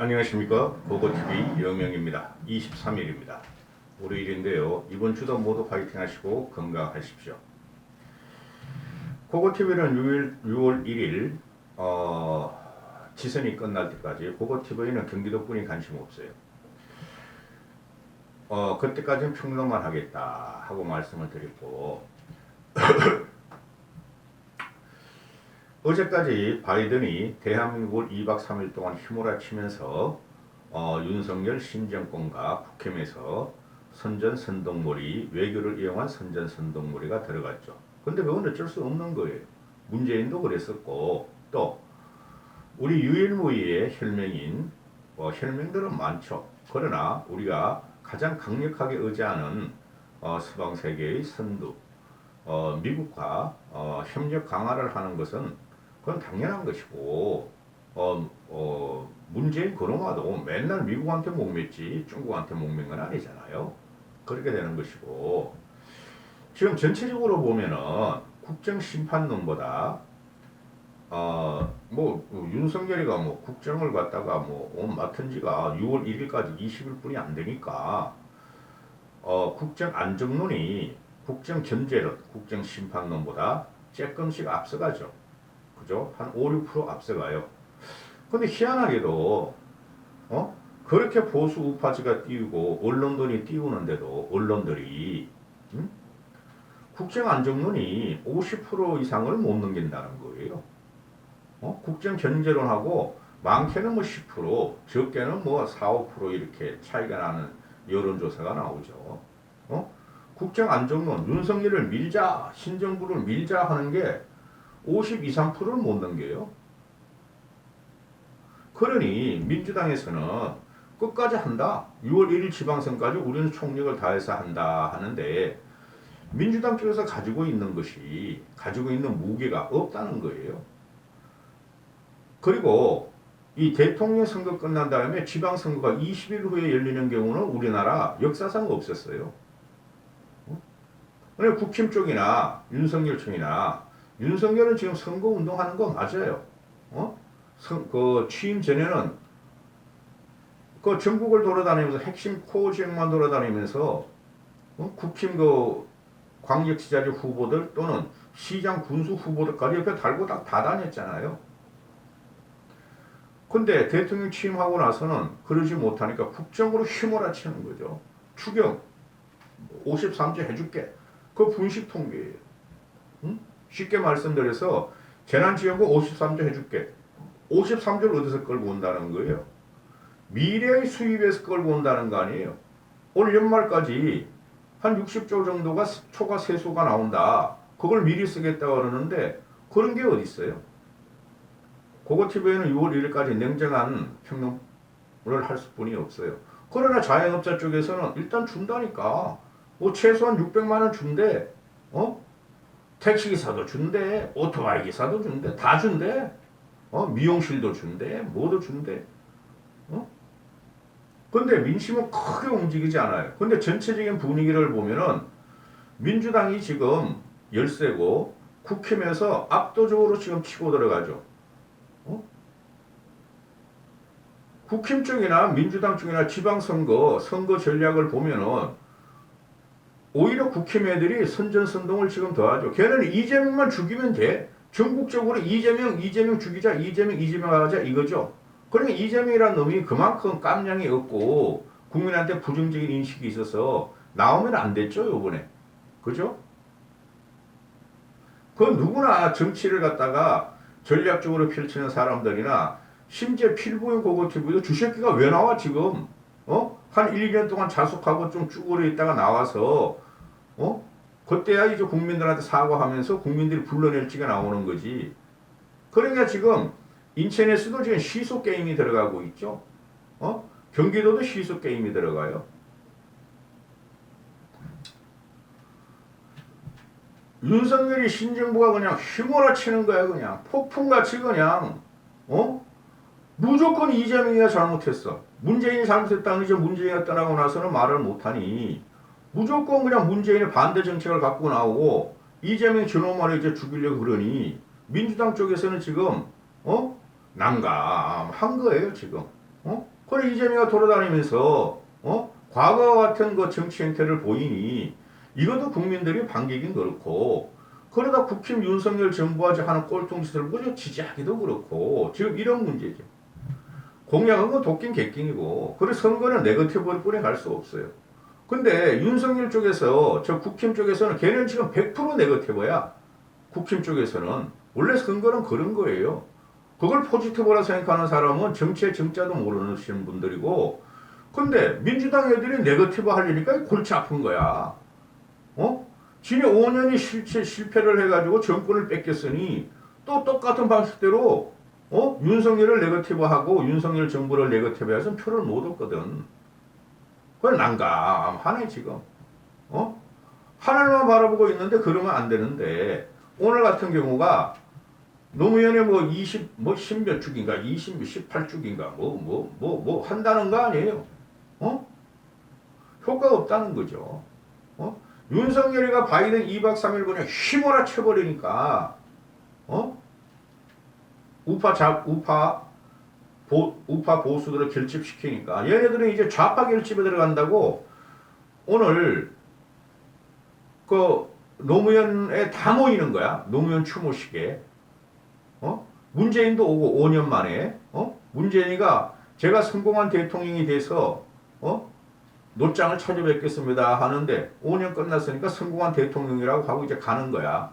안녕하십니까. 고고TV 영명입니다. 23일입니다. 월요일인데요. 이번 주도 모두 파이팅 하시고 건강하십시오. 고고TV는 6월 1일 지선이 끝날 때까지 고고TV는 경기도뿐이 관심 없어요. 그때까지는 평론만 하겠다 하고 말씀을 드렸고 어제까지 바이든이 대한민국을 2박 3일 동안 휘몰아치면서 윤석열 신정권과 국힘에서 선전선동머리, 외교를 이용한 선전선동머리가 들어갔죠. 근데 그건 어쩔 수 없는 거예요. 문재인도 그랬었고 또 우리 유일무이의 혈맹인 혈맹들은 많죠. 그러나 우리가 가장 강력하게 의지하는 서방세계의 선두 미국과 협력 강화를 하는 것은 그건 당연한 것이고 문재인 그놈아도 맨날 미국한테 목맸지 중국한테 목맨 건 아니잖아요. 그렇게 되는 것이고 지금 전체적으로 보면은 국정심판론보다 윤석열이가 국정을 갖다가 맡은 지가 6월 1일까지 20일뿐이 안 되니까 국정안정론이 국정견제론, 국정심판론보다 조금씩 앞서가죠. 그죠? 한 5, 6% 앞서가요. 근데 희한하게도 그렇게 보수 우파지가 띄우고 언론들이 띄우는데도 언론들이 국정안정론이 50% 이상을 못 넘긴다는 거예요. 국정견제론하고 많게는 10%, 적게는 4, 5% 이렇게 차이가 나는 여론조사가 나오죠. 국정안정론, 윤석열을 밀자, 신정부를 밀자 하는 게 52, 3%를 못 넘겨요. 그러니 민주당에서는 끝까지 한다. 6월 1일 지방선까지 우리는 총력을 다해서 한다 하는데 민주당 쪽에서 가지고 있는 무게가 없다는 거예요. 그리고 이 대통령 선거 끝난 다음에 지방선거가 20일 후에 열리는 경우는 우리나라 역사상 없었어요. 그래 국힘 쪽이나 윤석열 쪽이나 윤석열은 지금 선거운동하는 거 맞아요. 취임 전에는 전국을 돌아다니면서 핵심 코어 지역만 돌아다니면서 국힘 광역지자체 후보들 또는 시장 군수 후보들까지 옆에 달고 다 다녔잖아요. 근데 대통령 취임하고 나서는 그러지 못하니까 국정으로 휘몰아치는 거죠. 추경 53조 해줄게. 그 분식 통계예요. 쉽게 말씀드려서 재난지원금 53조 해줄게. 53조를 어디서 끌고 온다는 거예요? 미래의 수입에서 끌고 온다는 거 아니에요. 올 연말까지 한 60조 정도가 초과 세수가 나온다. 그걸 미리 쓰겠다고 그러는데 그런 게 어디 있어요? 고고TV에는 6월 1일까지 냉정한 평론을 할 수뿐이 없어요. 그러나 자영업자 쪽에서는 일단 준다니까. 최소한 600만 원 준대. 택시기사도 준대, 오토바이 기사도 준대, 다 준대. 미용실도 준대, 뭐도 준대. 근데 민심은 크게 움직이지 않아요. 근데 전체적인 분위기를 보면은 민주당이 지금 열세고 국힘에서 압도적으로 지금 치고 들어가죠. 국힘 쪽이나 민주당 쪽이나 지방선거 선거 전략을 보면은 오히려 국힘 애들이 선전선동을 지금 더하죠. 걔는 이재명만 죽이면 돼. 전국적으로 이재명 죽이자, 이재명 하자 이거죠. 그러니까 이재명이라는 놈이 그만큼 깜냥이 없고 국민한테 부정적인 인식이 있어서 나오면 안 됐죠, 요번에. 그죠? 그건 누구나 정치를 갖다가 전략적으로 펼치는 사람들이나 심지어 필부인 고고TV도 주새끼가 왜 나와 지금? 한 1, 2년 동안 자숙하고 좀 쭈그려 있다가 나와서 그때야 이제 국민들한테 사과하면서 국민들이 불러낼지가 나오는 거지. 그러니까 지금 인천에서도 지금 시소 게임이 들어가고 있죠. 경기도도 시소 게임이 들어가요. 윤석열이 신정부가 그냥 휘몰아치는 거야. 그냥 폭풍같이 그냥 무조건 이재명이가 잘못했어. 문재인이 잘못했다는 이제 문재인이 떠나고 나서는 말을 못하니 무조건 그냥 문재인의 반대 정책을 갖고 나오고 이재명 저놈을 이제 죽이려고 그러니 민주당 쪽에서는 지금 난감한 거예요 지금. 그래 이재명이 돌아다니면서 과거와 같은 그 정치 행태를 보이니 이것도 국민들이 반기긴 그렇고 그러다 국힘 윤석열 정부와 하는 꼴통짓을 보고 지지하기도 그렇고 지금 이런 문제죠. 공약은 뭐 도끼인 객깅이고 그래 선거는 네거티브를 뿐에 갈 수 없어요. 근데 윤석열 쪽에서 저 국힘 쪽에서는 걔는 지금 100% 네거티브야. 국힘 쪽에서는 원래 선거는 그런 거예요. 그걸 포지티브라 생각하는 사람은 정치의 정자도 모르시는 분들이고 근데 민주당 애들이 네거티브 하려니까 골치 아픈 거야. 지네 5년이 실패를 해가지고 정권을 뺏겼으니 또 똑같은 방식대로 윤석열을 네거티브하고 윤석열 정부를 네거티브해서 표를 못 얻거든. 그건 난감하네 지금. 하늘만 바라보고 있는데 그러면 안 되는데 오늘 같은 경우가 노무현의 뭐 20, 뭐 10몇 축인가 20, 18축인가 뭐 한다는 거 아니에요. 효과가 없다는 거죠. 윤석열이가 바이든 2박 3일 그냥 휘몰아 쳐버리니까 우파 보수들을 결집시키니까 얘네들은 이제 좌파 결집에 들어간다고 오늘 그 노무현에 다 모이는 거야. 노무현 추모식에. 문재인도 오고 5년 만에 문재인이가 제가 성공한 대통령이 돼서 노장을 찾아뵙겠습니다 하는데 5년 끝났으니까 성공한 대통령이라고 하고 이제 가는 거야.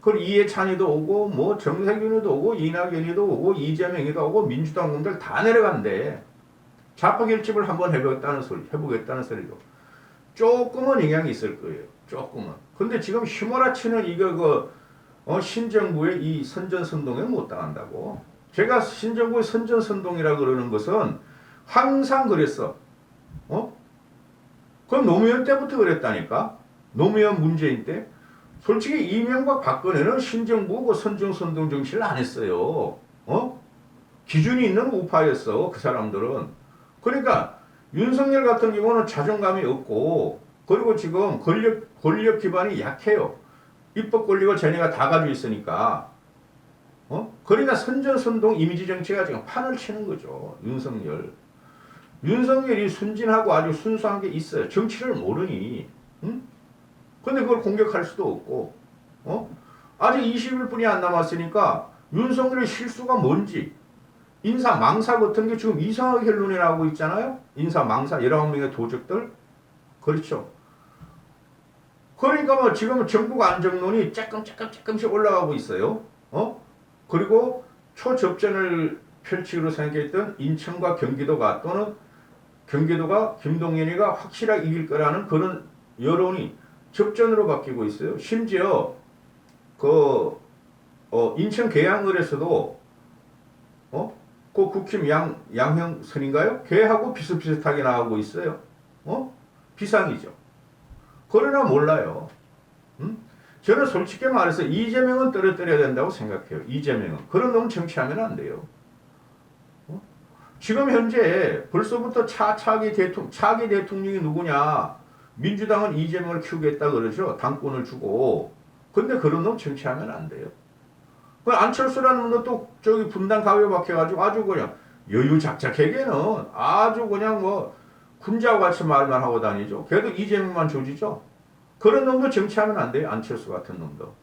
그리고 이해찬이도 오고 뭐 정세균이도 오고 이낙연이도 오고 이재명이도 오고 민주당 놈들 다 내려간대. 좌파 결집을 한번 해보겠다는 소리도 조금은 영향이 있을 거예요. 조금은. 근데 지금 휘몰아치는 이거 신정부의 이 선전선동에 못 당한다고. 제가 신정부의 선전선동이라 그러는 것은 항상 그랬어. 그건 노무현 때부터 그랬다니까. 노무현 문재인 때. 솔직히 이명박 박근혜는 신정부 그 선전선동 정치를 안 했어요. 기준이 있는 우파였어. 그 사람들은. 그러니까 윤석열 같은 경우는 자존감이 없고 그리고 지금 권력 기반이 약해요. 입법 권력을 쟤네가 다 가지고 있으니까. 그러니까 선전선동 이미지 정치가 지금 판을 치는 거죠. 윤석열이 순진하고 아주 순수한 게 있어요. 정치를 모르니. 근데 그걸 공격할 수도 없고. 아직 20일뿐이 안 남았으니까 윤석열의 실수가 뭔지 인사 망사 같은 게 지금 이상하게 결론이 나오고 있잖아요. 인사 망사 19명의 도적들. 그렇죠. 그러니까 뭐 지금 정국 안정론이 조금씩 올라가고 있어요. 그리고 초접전을 펼치기로 생각했던 인천과 경기도가 또는 경기도가 김동연이가 확실하게 이길 거라는 그런 여론이 접전으로 바뀌고 있어요. 심지어 인천 계양을에서도 그 국힘 양형선인가요? 걔하고 비슷비슷하게 나오고 있어요. 비상이죠. 그러나 몰라요. 저는 솔직히 말해서 이재명은 떨어뜨려야 된다고 생각해요. 이재명은. 그런 놈 정치하면 안 돼요. 지금 현재 벌써부터 차기 대통령이 누구냐. 민주당은 이재명을 키우겠다 그러죠. 당권을 주고. 근데 그런 놈 정치하면 안 돼요. 그 안철수라는 놈도 또 저기 분당 가위에 박혀가지고 아주 그냥 여유작작하게는 아주 그냥 뭐 군자와 같이 말만 하고 다니죠. 걔도 이재명만 조지죠. 그런 놈도 정치하면 안 돼요. 안철수 같은 놈도.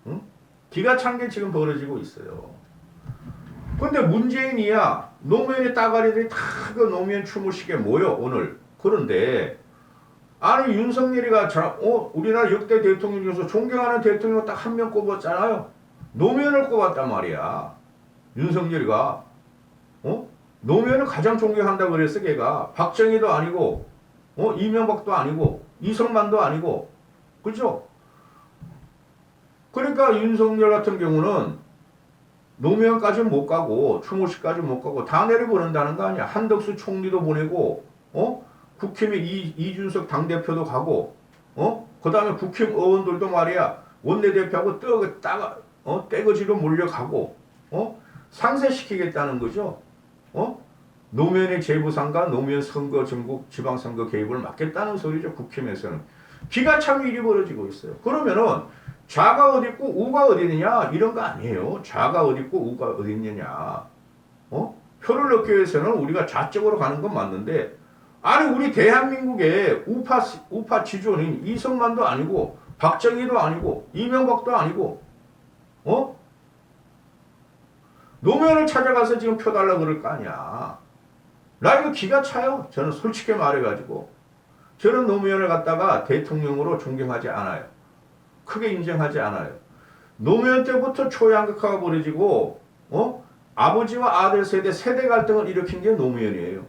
응? 기가 찬 게 지금 벌어지고 있어요. 근데 문재인이야 노무현의 따가리들이 다 그 노무현 추모식에 모여 오늘. 그런데 아니 윤석열이가 우리나라 역대 대통령 중에서 존경하는 대통령 딱 한 명 꼽았잖아요. 노무현을 꼽았단 말이야. 윤석열이가. 노무현을 가장 존경한다고 그랬어 걔가. 박정희도 아니고 이명박도 아니고 이승만도 아니고 그죠? 그러니까 윤석열 같은 경우는 노무현까지는 못 가고 추모식까지 못 가고 다 내려보낸다는 거 아니야. 한덕수 총리도 보내고 국힘의 이준석 당대표도 가고 그 다음에 국힘 의원들도 말이야 원내대표하고 떼거지로 몰려가고 상쇄시키겠다는 거죠. 노무현의 재부상과 노무현 선거 전국 지방선거 개입을 막겠다는 소리죠. 국힘에서는. 기가 참 일이 벌어지고 있어요. 그러면은 좌가 어디 있고 우가 어디 있느냐 이런 거 아니에요. 좌가 어디 있고 우가 어디 있느냐. 표를 넣기 위해서는 우리가 좌쪽으로 가는 건 맞는데, 아니 우리 대한민국의 우파 지존인 이승만도 아니고 박정희도 아니고 이명박도 아니고 어? 노무현을 찾아가서 지금 표 달라 그럴 거 아니야. 나 이거 기가 차요. 저는 솔직히 말해가지고 저는 노무현을 갖다가 대통령으로 존경하지 않아요. 크게 인정하지 않아요. 노무현 때부터 초양극화가 벌어지고 아버지와 아들 세대 갈등을 일으킨 게 노무현이에요.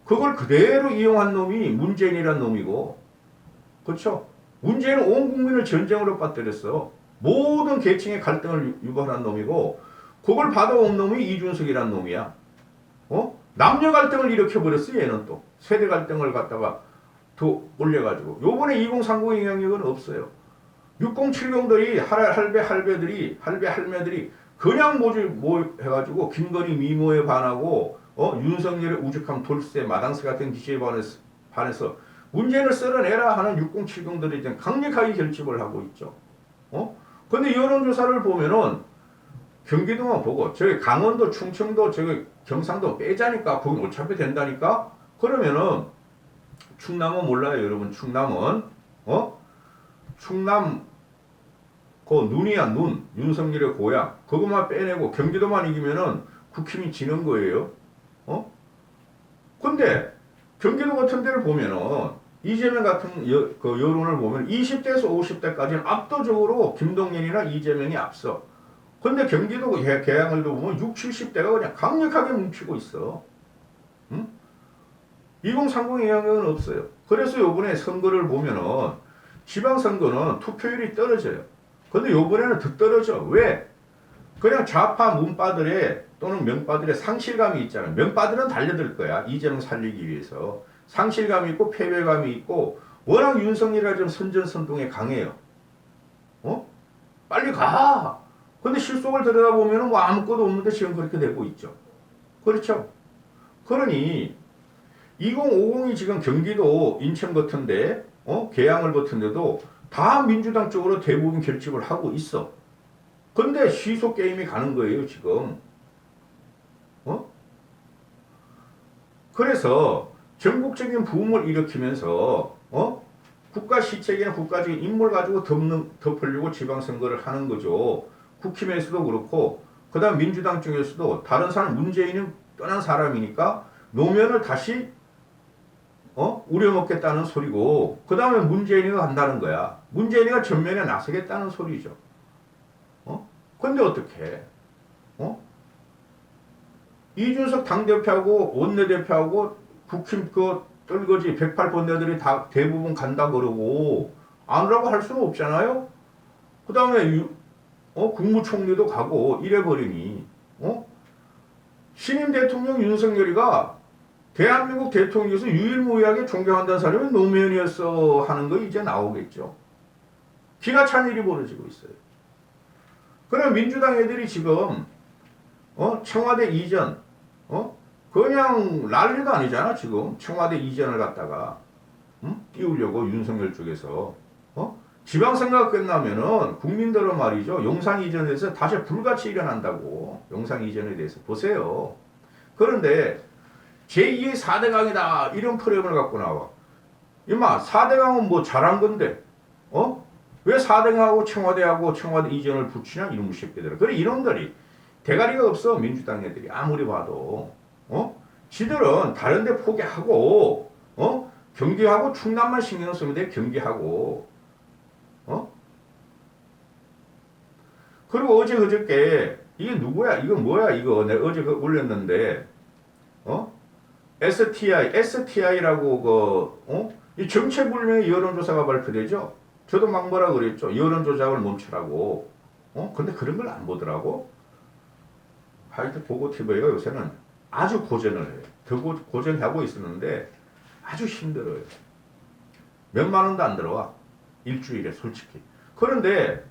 그걸 그대로 이용한 놈이 문재인이란 놈이고, 그렇죠? 문재인은 온 국민을 전쟁으로 빠뜨렸어. 모든 계층의 갈등을 유발한 놈이고, 그걸 받아온 놈이 이준석이란 놈이야. 남녀 갈등을 일으켜버렸어. 얘는 또 세대 갈등을 갖다가 더 올려가지고. 요번에 2030 영향력은 없어요. 6070들이 할배 할매들이 그냥 해가지고 김건희 미모에 반하고 윤석열의 우직함 돌쇠 마당새 같은 기체에 반해서 문재인을 쓸어내라 하는 6070들이 좀 강력하게 결집을 하고 있죠. 근데 여론조사를 보면은 경기도만 보고 저기 강원도 충청도 저기 경상도 빼자니까 거기 어차피 된다니까. 그러면은 충남은 몰라요 여러분. 충남은 충남 그 눈이야 눈. 윤석열의 고향. 그것만 빼내고 경기도만 이기면은 국힘이 지는 거예요. 근데 경기도 같은 데를 보면은 이재명 같은 그 여론을 보면 20대에서 50대까지는 압도적으로 김동연이나 이재명이 앞서. 근데 경기도 개항을도 보면 60, 70대가 그냥 강력하게 뭉치고 있어. 2030 영향은 없어요. 그래서 요번에 선거를 보면은 지방선거는 투표율이 떨어져요. 근데 요번에는 더 떨어져. 왜? 그냥 좌파 문파들의 또는 명파들의 상실감이 있잖아요. 명파들은 달려들 거야. 이재명 살리기 위해서. 상실감이 있고 패배감이 있고 워낙 윤석열이가 좀 선전선동에 강해요. 빨리 가! 근데 실속을 들여다보면 뭐 아무것도 없는데 지금 그렇게 되고 있죠. 그렇죠? 그러니 2050이 지금 경기도 인천 같은데 계양을 같은데도 다 민주당 쪽으로 대부분 결집을 하고 있어. 근데 시속 게임이 가는 거예요 지금. 그래서 전국적인 부흥을 일으키면서 국가 시책이나 국가적인 인물 가지고 덮으려고 지방선거를 하는 거죠. 국힘에서도 그렇고 그 다음 민주당 쪽에서도 다른 사람 문재인은 떠난 사람이니까 노무현을 다시 우려먹겠다는 소리고 그 다음에 문재인이가 간다는 거야. 문재인이가 전면에 나서겠다는 소리죠. 근데 어떻게 이준석 당대표하고 원내대표하고 국힘 그 떨거지 108번대들이 다 대부분 간다 그러고 안 오라고 할 수는 없잖아요. 그 다음에 국무총리도 가고 이래버리니 신임 대통령 윤석열이가 대한민국 대통령에서 유일무이하게 존경한다는 사람이 노무현이었어 하는 거 이제 나오겠죠. 기가 찬 일이 벌어지고 있어요. 그럼 민주당 애들이 지금 청와대 이전 그냥 난리도 아니잖아 지금. 청와대 이전을 갖다가 띄우려고 윤석열 쪽에서 지방선거가 끝나면은 국민들은 말이죠 용산 이전에 대해서 다시 불같이 일어난다고. 용산 이전에 대해서 보세요. 그런데 제2의 4대강이다 이런 프레임을 갖고 나와. 이마 4대강은 뭐 잘한 건데 왜 4대강하고 청와대하고 청와대 이전을 붙이냐 이놈의 새끼들. 그래 이놈들이 대가리가 없어. 민주당 애들이 아무리 봐도 지들은 다른 데 포기하고 경기하고 충남만 신경 쓰면 돼. 경기하고 그리고 어제 그저께 이게 누구야 이거 뭐야 이거 내가 어제 올렸는데 STI라고 이 정체불명의 여론조사가 발표되죠. 저도 막 뭐라 그랬죠. 여론조작을 멈추라고. 근데 그런 걸 안 보더라고. 하여튼 보고티브가 요새는 아주 고전을 해요. 더 고전하고 있었는데 아주 힘들어요. 몇만 원도 안 들어와. 일주일에 솔직히. 그런데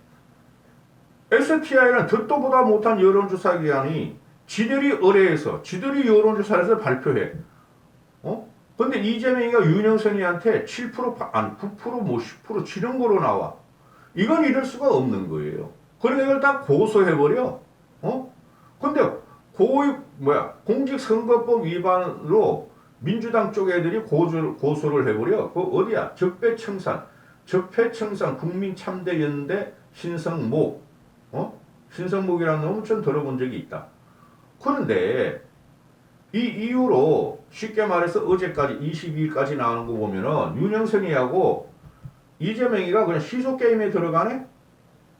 STI는 듣도 보다 못한 여론조사 기관이 지들이 의뢰해서 지들이 여론조사에서 발표해. 근데 이재명이가 윤영선이한테 7% 아니 9% 뭐 10% 지른 거로 나와. 이건 이럴 수가 없는 거예요. 그러니까 이걸 다 고소해버려. 근데 공직선거법 위반으로 민주당 쪽 애들이 고소를 해버려. 그 어디야? 적폐청산 국민참대연대 신성목. 신성목이라는 놈은 좀 들어본 적이 있다. 그런데 이 이후로 쉽게 말해서 어제까지 22일까지 나오는 거 보면은 윤영선이하고 이재명이가 그냥 시소게임에 들어가네?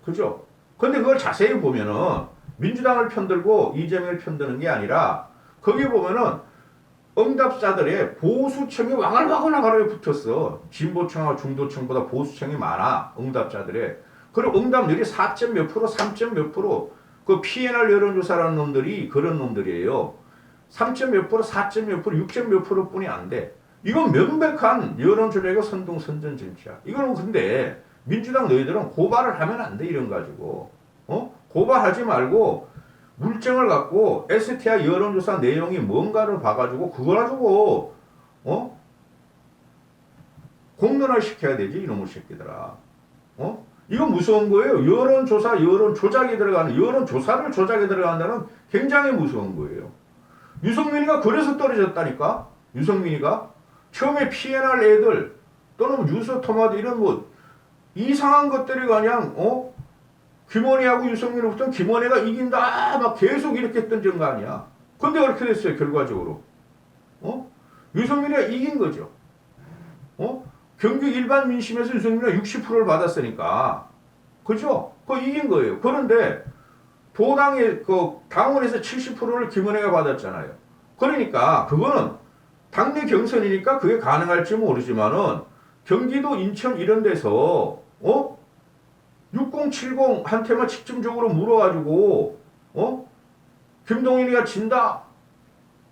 그죠? 근데 그걸 자세히 보면은 민주당을 편들고 이재명을 편드는 게 아니라 거기 보면은 응답자들의 보수층이 와글와글와글 붙었어. 진보층하고 중도층보다 보수층이 많아. 응답자들의. 그리고 응답률이 4점 몇 프로, 3점 몇 프로. 그 PNR 여론조사라는 놈들이 그런 놈들이에요. 3점 몇 프로, 4점 몇 프로, 6점 몇 프로 뿐이 안 돼. 이건 명백한 여론조작과 선동선전 정치야. 이거는 근데 민주당 너희들은 고발을 하면 안 돼. 이런 가지고. 고발하지 말고 물증을 갖고 STI 여론조사 내용이 뭔가를 봐가지고 그걸 가지고 공론화 시켜야 되지. 이놈의 새끼들아. 이건 무서운 거예요. 여론조사, 여론조작에 들어가는, 여론조사를 조작에 들어간다는 굉장히 무서운 거예요. 유승민이가 그래서 떨어졌다니까. 유승민이가 처음에 PNR 애들 또는 뉴스토마토 이런 뭐 이상한 것들이 그냥 김원희하고 유승민을 붙으면 김원희가 이긴다 막 계속 이렇게 했던 거 아니야. 근데 그렇게 됐어요. 결과적으로. 유승민이가 이긴 거죠. 경기 일반 민심에서 유승민이가 60%를 받았으니까. 그죠? 그거 이긴 거예요. 그런데 도당의 당원에서 70%를 김원희가 받았잖아요. 그러니까 그거는 당내 경선이니까 그게 가능할지 모르지만은 경기도 인천 이런 데서 6070한테만 집중적으로 물어가지고 김동인이가 진다,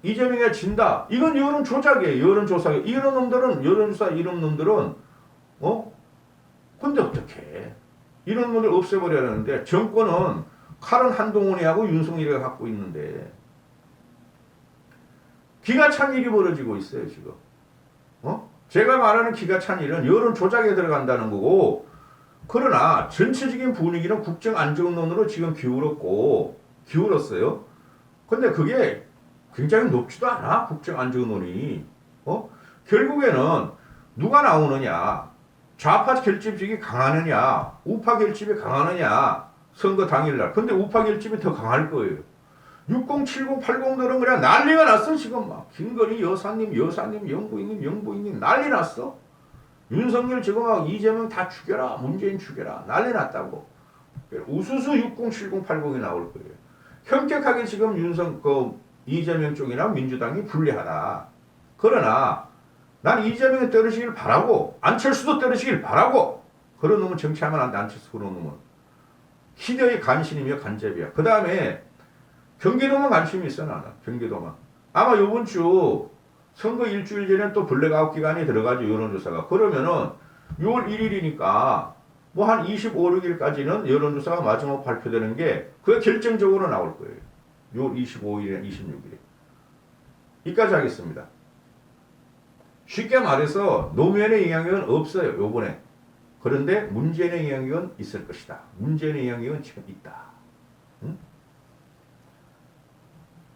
이재명이가 진다. 이건 여론 조작이에요. 여론 조작이에요. 이런 놈들은 여론조사 이런 놈들은 근데 어떻게 이런 놈들 없애버려야 하는데 정권은 칼은 한동훈이하고 윤석열이가 갖고 있는데 기가 찬 일이 벌어지고 있어요 지금. 제가 말하는 기가 찬 일은 여론 조작에 들어간다는 거고. 그러나 전체적인 분위기는 국정 안정론으로 지금 기울었어요. 근데 그게 굉장히 높지도 않아. 국정 안정론이. 결국에는 누가 나오느냐. 좌파 결집이 강하느냐. 우파 결집이 강하느냐. 선거 당일날. 근데 우파 결집이 더 강할 거예요. 60, 70, 80들은 그냥 난리가 났어 지금 막. 김건희 여사님, 영부인님 난리 났어. 윤석열 지금 막 이재명 다 죽여라. 문재인 죽여라. 난리 났다고. 우수수 60, 70, 80이 나올 거예요. 현격하게 지금 이재명 쪽이나 민주당이 불리하다. 그러나 난 이재명이 떨어지길 바라고 안철수도 떨어지길 바라고. 그런 놈은 정치하면 안 돼. 안철수 그런 놈은. 희대의 간신이며 간접이야. 그 다음에 경기도만 관심이 있어 나는. 경기도만. 아마 요번 주 선거 일주일 전에 또 블랙아웃 기간이 들어가죠. 여론조사가. 그러면은 6월 1일이니까 뭐 한 25, 6일까지는 여론조사가 마지막 발표되는 게 그게 결정적으로 나올 거예요. 6월 25일이나 26일에. 여기까지 하겠습니다. 쉽게 말해서 노무현의 영향력은 없어요. 요번에. 그런데 문재인의 영향력은 있을 것이다. 문재인의 영향력은 지금 있다.